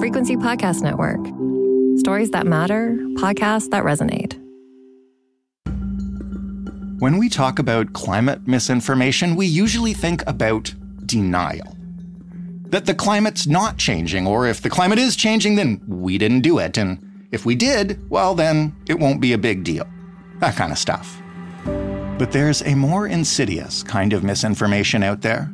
Frequency Podcast Network. Stories that matter, podcasts that resonate. When we talk about climate misinformation, we usually think about denial. That the climate's not changing, or if the climate is changing, then we didn't do it. And if we did, well, then it won't be a big deal. That kind of stuff. But there's a more insidious kind of misinformation out there.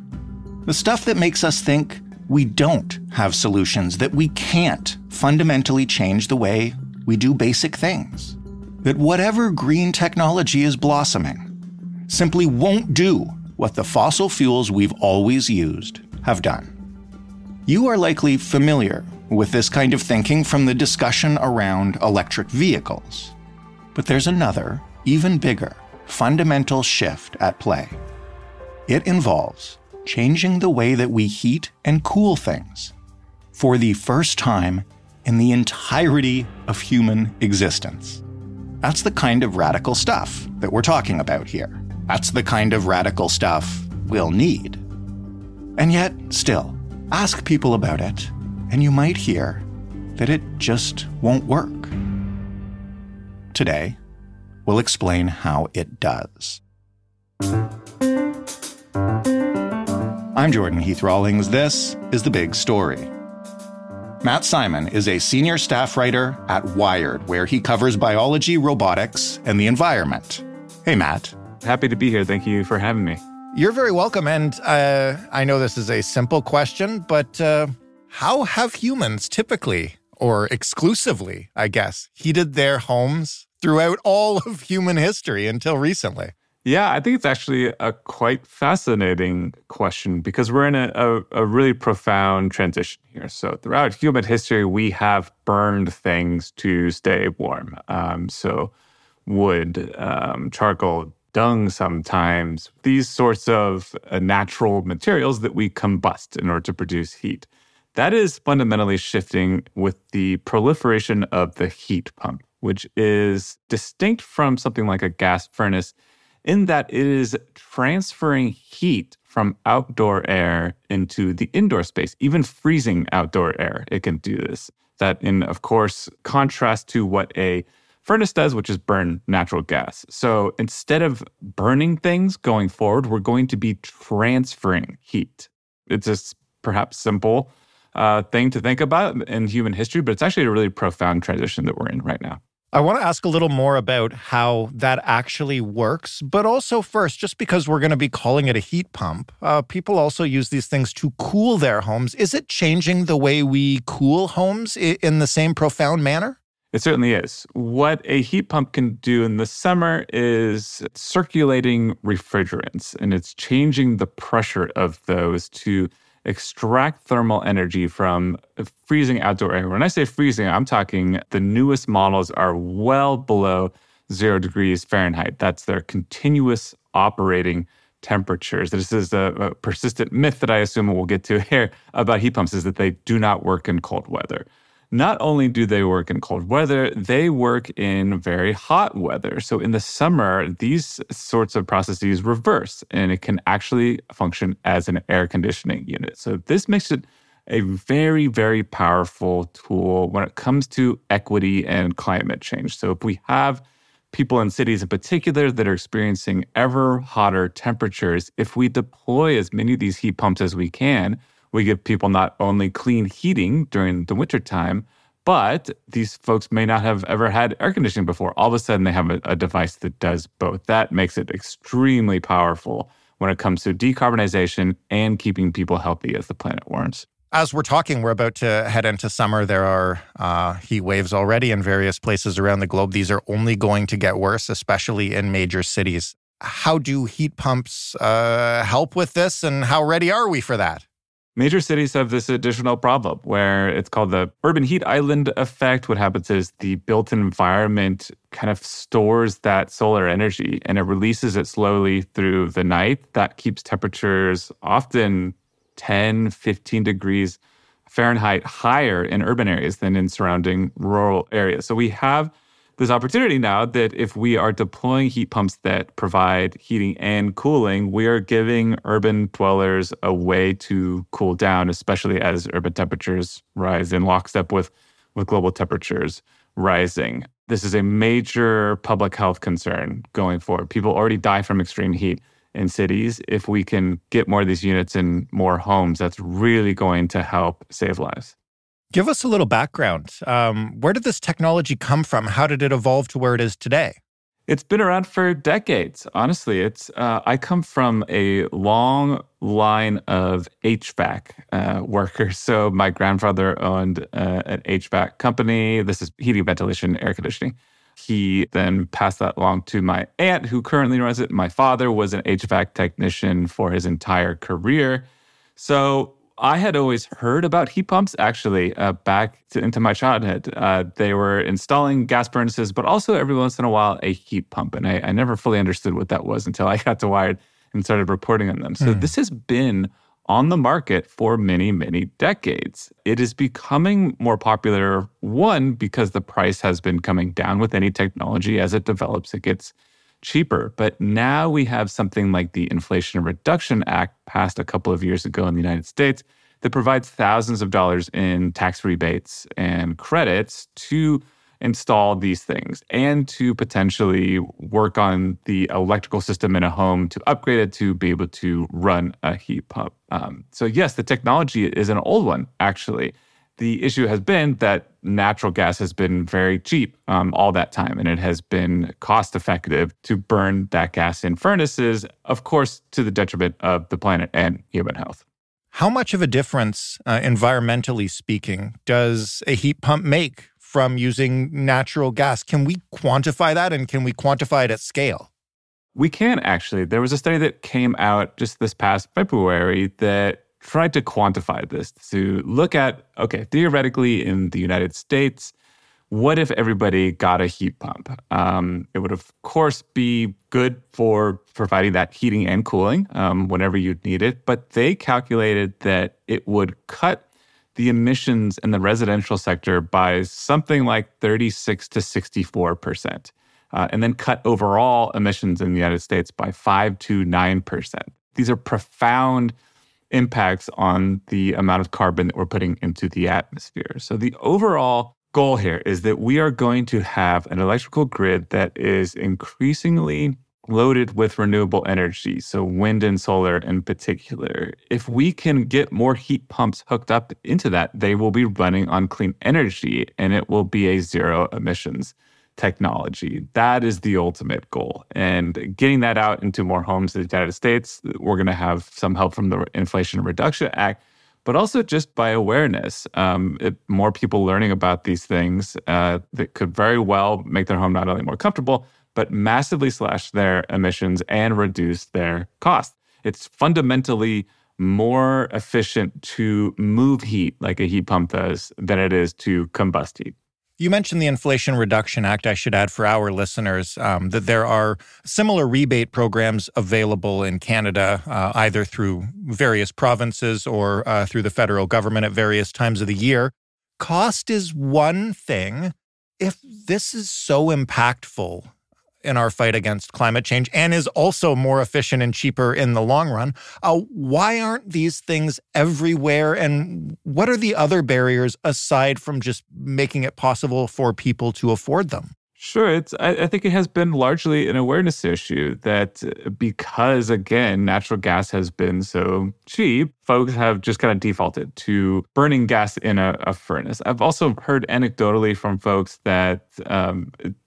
The stuff that makes us think we don't have solutions, that we can't fundamentally change the way we do basic things. That whatever green technology is blossoming simply won't do what the fossil fuels we've always used have done. You are likely familiar with this kind of thinking from the discussion around electric vehicles. But there's another, even bigger, fundamental shift at play. It involves changing the way that we heat and cool things for the first time in the entirety of human existence. That's the kind of radical stuff that we're talking about here. That's the kind of radical stuff we'll need. And yet, still, ask people about it, and you might hear that it just won't work. Today, we'll explain how it does. I'm Jordan Heath Rawlings. This is The Big Story. Matt Simon is a senior staff writer at Wired, where he covers biology, robotics, and the environment. Hey, Matt. Happy to be here. Thank you for having me. You're very welcome. And I know this is a simple question, but how have humans typically, or exclusively, I guess, heated their homes throughout all of human history until recently? Yeah, I think it's actually a quite fascinating question because we're in a really profound transition here. So throughout human history, we have burned things to stay warm. So wood, charcoal, dung sometimes, these sorts of natural materials that we combust in order to produce heat. That is fundamentally shifting with the proliferation of the heat pump, which is distinct from something like a gas furnace in that it is transferring heat from outdoor air into the indoor space, even freezing outdoor air. It can do this. That in, of course, contrast to what a furnace does, which is burn natural gas. So instead of burning things going forward, we're going to be transferring heat. It's a perhaps simple thing to think about in human history, but it's actually a really profound transition that we're in right now. I want to ask a little more about how that actually works, but also first, just because we're going to be calling it a heat pump, people also use these things to cool their homes. Is it changing the way we cool homes in the same profound manner? It certainly is. What a heat pump can do in the summer is circulating refrigerants, and it's changing the pressure of those to extract thermal energy from freezing outdoor air. When I say freezing, I'm talking the newest models are well below 0 degrees Fahrenheit. That's their continuous operating temperatures. This is a persistent myth that I assume we'll get to here about heat pumps, is that they do not work in cold weather. Not only do they work in cold weather, they work in very hot weather. So in the summer, these sorts of processes reverse, and it can actually function as an air conditioning unit. So this makes it a very, very powerful tool when it comes to equity and climate change. So if we have people in cities in particular that are experiencing ever hotter temperatures, if we deploy as many of these heat pumps as we can, we give people not only clean heating during the wintertime, but these folks may not have ever had air conditioning before. All of a sudden, they have a device that does both. That makes it extremely powerful when it comes to decarbonization and keeping people healthy as the planet warms. As we're talking, we're about to head into summer. There are heat waves already in various places around the globe. These are only going to get worse, especially in major cities. How do heat pumps help with this, and how ready are we for that? Major cities have this additional problem where it's called the urban heat island effect. What happens is the built environment kind of stores that solar energy and it releases it slowly through the night. That keeps temperatures often 10, 15 degrees Fahrenheit higher in urban areas than in surrounding rural areas. So we have There's opportunity now that if we are deploying heat pumps that provide heating and cooling, we are giving urban dwellers a way to cool down, especially as urban temperatures rise in lockstep with global temperatures rising. This is a major public health concern going forward. People already die from extreme heat in cities. If we can get more of these units in more homes, that's really going to help save lives. Give us a little background. Where did this technology come from? How did it evolve to where it is today? It's been around for decades. Honestly, I come from a long line of HVAC workers. So my grandfather owned an HVAC company. This is heating, ventilation, air conditioning. He then passed that along to my aunt, who currently runs it. My father was an HVAC technician for his entire career. So I had always heard about heat pumps, actually, into my childhood. They were installing gas furnaces, but also every once in a while, a heat pump. And I never fully understood what that was until I got to Wired and started reporting on them. So this has been on the market for many, many decades. It is becoming more popular, one, because the price has been coming down with any technology. As it develops, it gets cheaper. But now we have something like the Inflation Reduction Act passed a couple of years ago in the United States that provides thousands of dollars in tax rebates and credits to install these things and to potentially work on the electrical system in a home to upgrade it to be able to run a heat pump. So yes, the technology is an old one, actually. The issue has been that natural gas has been very cheap all that time, and it has been cost-effective to burn that gas in furnaces, of course, to the detriment of the planet and human health. How much of a difference, environmentally speaking, does a heat pump make from using natural gas? Can we quantify that, and can we quantify it at scale? We can, actually. There was a study that came out just this past February that tried to quantify this, to look at, okay, theoretically in the United States, what if everybody got a heat pump? It would, of course, be good for providing that heating and cooling whenever you'd need it. But they calculated that it would cut the emissions in the residential sector by something like 36 to 64%, and then cut overall emissions in the United States by 5 to 9%. These are profound impacts on the amount of carbon that we're putting into the atmosphere. So the overall goal here is that we are going to have an electrical grid that is increasingly loaded with renewable energy, so wind and solar in particular. If we can get more heat pumps hooked up into that, they will be running on clean energy, and it will be a zero emissions technology. That is the ultimate goal. And getting that out into more homes in the United States, we're going to have some help from the Inflation Reduction Act, but also just by awareness. More people learning about these things that could very well make their home not only more comfortable, but massively slash their emissions and reduce their costs. It's fundamentally more efficient to move heat like a heat pump does than it is to combust heat. You mentioned the Inflation Reduction Act. I should add for our listeners that there are similar rebate programs available in Canada, either through various provinces or through the federal government at various times of the year. Cost is one thing. If this is so impactful in our fight against climate change and is also more efficient and cheaper in the long run, why aren't these things everywhere? And what are the other barriers aside from just making it possible for people to afford them? Sure. I think it has been largely an awareness issue that because, again, natural gas has been so cheap, folks have just kind of defaulted to burning gas in a furnace. I've also heard anecdotally from folks that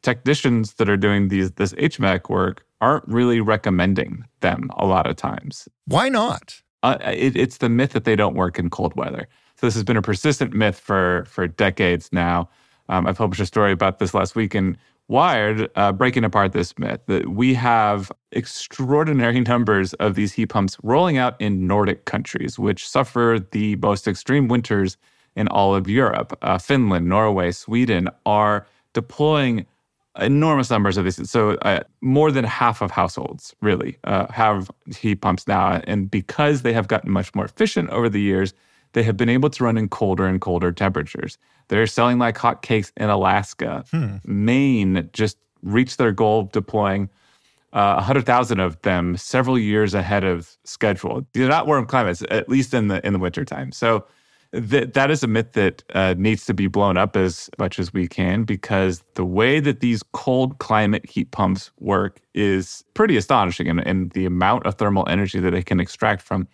technicians that are doing this HVAC work aren't really recommending them a lot of times. Why not? It's the myth that they don't work in cold weather. So this has been a persistent myth for decades now. I published a story about this last week in Wired, breaking apart this myth, that we have extraordinary numbers of these heat pumps rolling out in Nordic countries, which suffer the most extreme winters in all of Europe. Finland, Norway, Sweden are deploying enormous numbers of these. So more than half of households really have heat pumps now. And because they have gotten much more efficient over the years, they have been able to run in colder and colder temperatures. They're selling like hotcakes in Alaska. Maine just reached their goal of deploying 100,000 of them several years ahead of schedule. These are not warm climates, at least in the wintertime. So that is a myth that needs to be blown up as much as we can, because the way that these cold climate heat pumps work is pretty astonishing, and the amount of thermal energy that they can extract from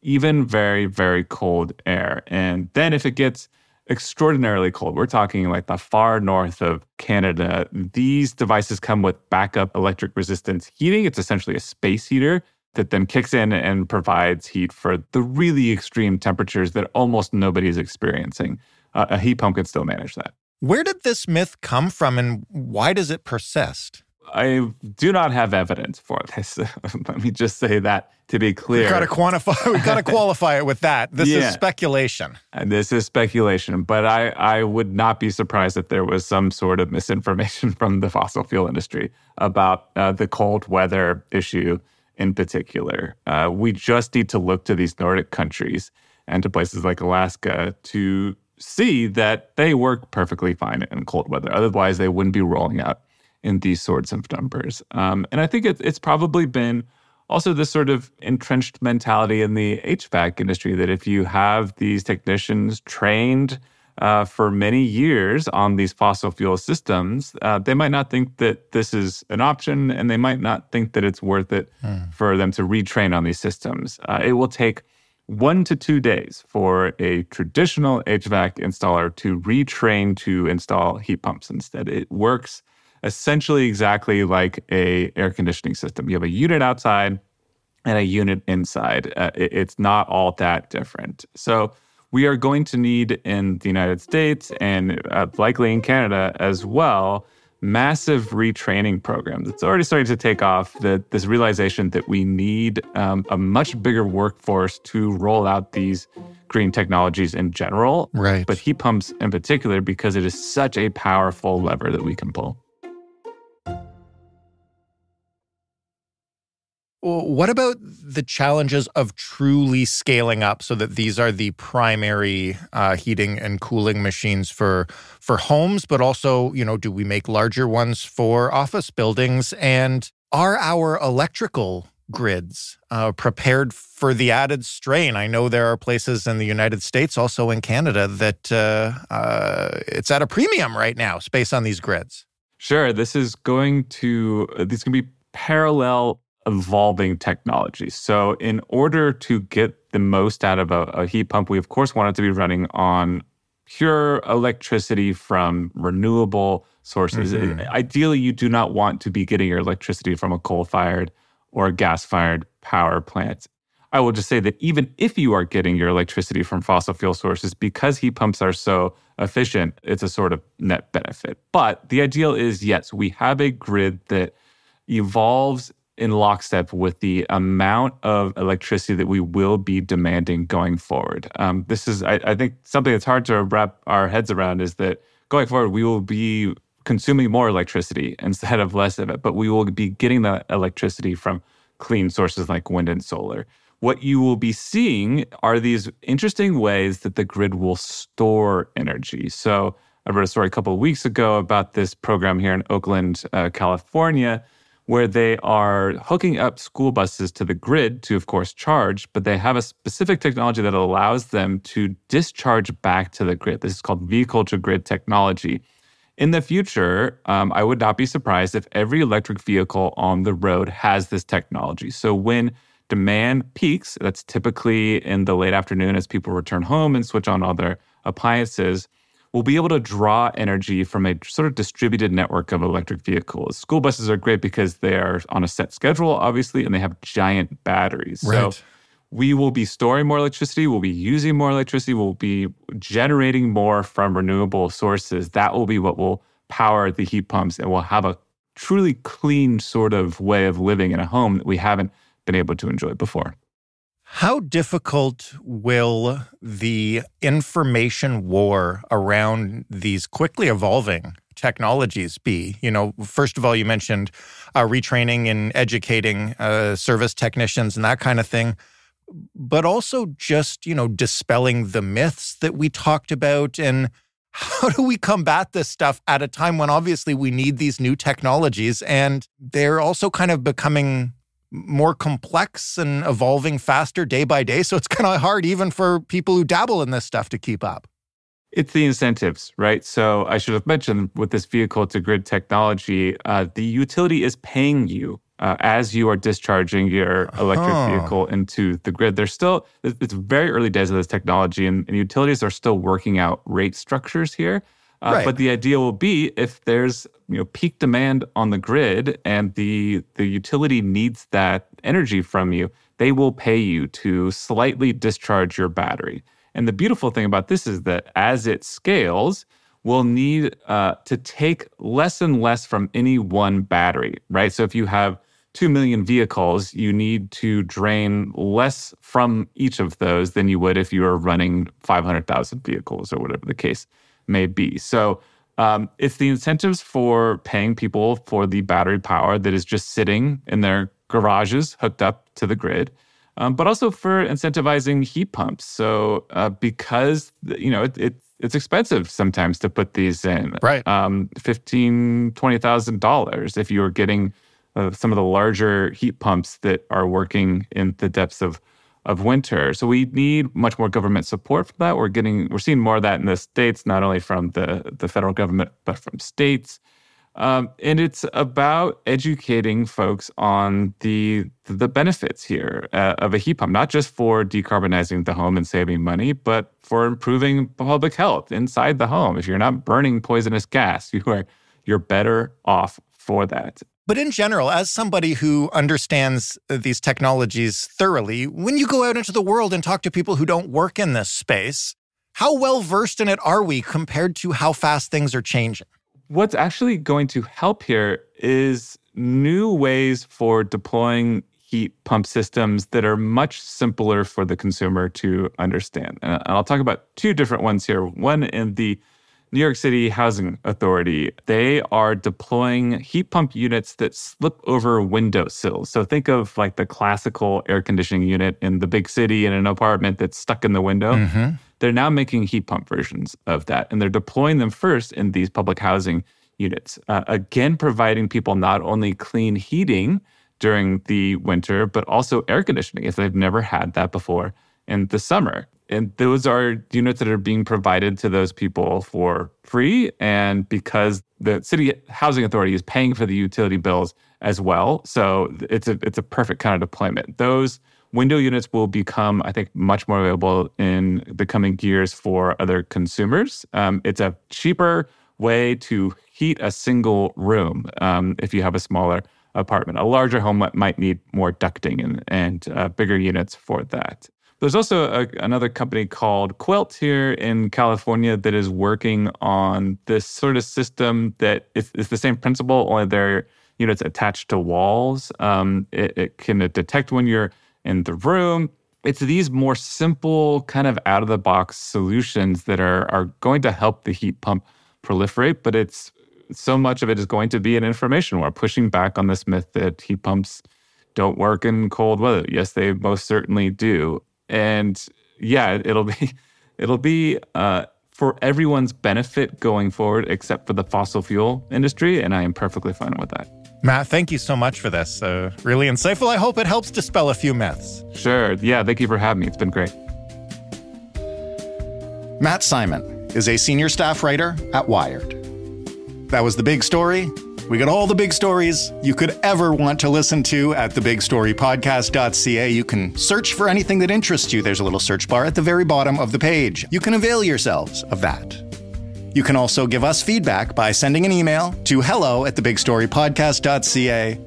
even very, very cold air. And then if it gets extraordinarily cold, we're talking like the far north of Canada, these devices come with backup electric resistance heating. It's essentially a space heater that then kicks in and provides heat for the really extreme temperatures that almost nobody is experiencing. A heat pump can still manage that. Where did this myth come from, and why does it persist? I do not have evidence for this. Let me just say that to be clear. We've got to qualify it with that. This is speculation. This is speculation, but I would not be surprised if there was some sort of misinformation from the fossil fuel industry about the cold weather issue in particular. We just need to look to these Nordic countries and to places like Alaska to see that they work perfectly fine in cold weather. Otherwise, they wouldn't be rolling out in these sorts of numbers. And I think it's probably been also this sort of entrenched mentality in the HVAC industry that if you have these technicians trained for many years on these fossil fuel systems, they might not think that this is an option, and they might not think that it's worth it for them to retrain on these systems. It will take 1 to 2 days for a traditional HVAC installer to retrain to install heat pumps instead. It works essentially exactly like a air conditioning system. You have a unit outside and a unit inside. It's not all that different. So we are going to need in the United States and likely in Canada as well, massive retraining programs. It's already starting to take off, this realization that we need a much bigger workforce to roll out these green technologies in general, right? But heat pumps in particular, because it is such a powerful lever that we can pull. What about the challenges of truly scaling up so that these are the primary heating and cooling machines for homes, but also, do we make larger ones for office buildings? And are our electrical grids prepared for the added strain? I know there are places in the United States, also in Canada, that it's at a premium right now, space on these grids. Sure. These can be parallel evolving technologies. So in order to get the most out of a heat pump, we of course want it to be running on pure electricity from renewable sources. Ideally, you do not want to be getting your electricity from a coal-fired or a gas-fired power plant. I will just say that even if you are getting your electricity from fossil fuel sources, because heat pumps are so efficient, it's a sort of net benefit. But the ideal is, yes, we have a grid that evolves in lockstep with the amount of electricity that we will be demanding going forward. This is, I think, something that's hard to wrap our heads around, is that going forward, we will be consuming more electricity instead of less of it, but we will be getting that electricity from clean sources like wind and solar. What you will be seeing are these interesting ways that the grid will store energy. So I wrote a story a couple of weeks ago about this program here in Oakland, California, where they are hooking up school buses to the grid to, of course, charge, but they have a specific technology that allows them to discharge back to the grid. This is called vehicle-to-grid technology. In the future, I would not be surprised if every electric vehicle on the road has this technology. So when demand peaks, that's typically in the late afternoon as people return home and switch on all their appliances, we'll be able to draw energy from a sort of distributed network of electric vehicles. School buses are great because they are on a set schedule, obviously, and they have giant batteries. Right. So we will be storing more electricity, we'll be using more electricity, we'll be generating more from renewable sources. That will be what will power the heat pumps, and we'll have a truly clean sort of way of living in a home that we haven't been able to enjoy before. How difficult will the information war around these quickly evolving technologies be? First of all, you mentioned retraining and educating service technicians and that kind of thing. but also just, dispelling the myths that we talked about. And how do we combat this stuff at a time when obviously we need these new technologies and they're also kind of becoming more complex and evolving faster day by day? So it's kind of hard even for people who dabble in this stuff to keep up. It's the incentives, right? So I should have mentioned with this vehicle-to-grid technology, the utility is paying you as you are discharging your electric vehicle into the grid. It's very early days of this technology, and utilities are still working out rate structures here. Right. But the idea will be if there's peak demand on the grid and the utility needs that energy from you, they will pay you to slightly discharge your battery. And the beautiful thing about this is that as it scales, we'll need to take less and less from any one battery, right? So if you have 2 million vehicles, you need to drain less from each of those than you would if you were running 500,000 vehicles or whatever the case may be. So it's the incentives for paying people for the battery power that is just sitting in their garages hooked up to the grid. But also for incentivizing heat pumps. So because it's expensive sometimes to put these in, right? $15,000, $20,000 if you're getting some of the larger heat pumps that are working in the depths of winter. So we need much more government support for that. We're seeing more of that in the States, not only from the federal government but from states. And it's about educating folks on the benefits here of a heat pump, not just for decarbonizing the home and saving money, but for improving public health inside the home. If you're not burning poisonous gas, you're better off for that. But in general, as somebody who understands these technologies thoroughly, when you go out into the world and talk to people who don't work in this space, how well versed in it are we compared to how fast things are changing? What's actually going to help here is new ways for deploying heat pump systems that are much simpler for the consumer to understand. And I'll talk about two different ones here. One in the New York City Housing Authority. They are deploying heat pump units that slip over windowsills. So think of like the classical air conditioning unit in the big city in an apartment that's stuck in the window. Mm-hmm. They're now making heat pump versions of that, and they're deploying them first in these public housing units. Again, providing people not only clean heating during the winter, but also air conditioning if they've never had that before in the summer. And those are units that are being provided to those people for free. And because the City Housing Authority is paying for the utility bills as well. So it's a perfect kind of deployment. Those window units will become, I think, much more available in the coming years for other consumers. It's a cheaper way to heat a single room if you have a smaller apartment. A larger home might need more ducting and bigger units for that. There's also another company called Quilt here in California that is working on this sort of system that is the same principle, only their units attached to walls. It can detect when you're in the room. It's these more simple, kind of out-of-the-box solutions that are going to help the heat pump proliferate, but it's so much of it is going to be an information war, pushing back on this myth that heat pumps don't work in cold weather. Yes, they most certainly do. And yeah, it'll be for everyone's benefit going forward, except for the fossil fuel industry. And I am perfectly fine with that. Matt, thank you so much for this. Really insightful. I hope it helps dispel a few myths. Sure. Yeah, thank you for having me. It's been great. Matt Simon is a senior staff writer at Wired. That was The Big Story. We got all the big stories you could ever want to listen to at thebigstorypodcast.ca. You can search for anything that interests you. There's a little search bar at the very bottom of the page. You can avail yourselves of that. You can also give us feedback by sending an email to hello@thebigstorypodcast.ca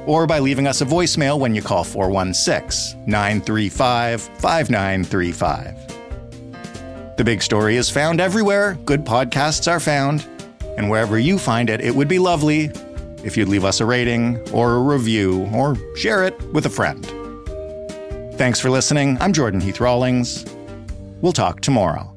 or by leaving us a voicemail when you call 416-935-5935. The Big Story is found everywhere good podcasts are found. And wherever you find it, it would be lovely if you'd leave us a rating or a review or share it with a friend. Thanks for listening. I'm Jordan Heath Rawlings. We'll talk tomorrow.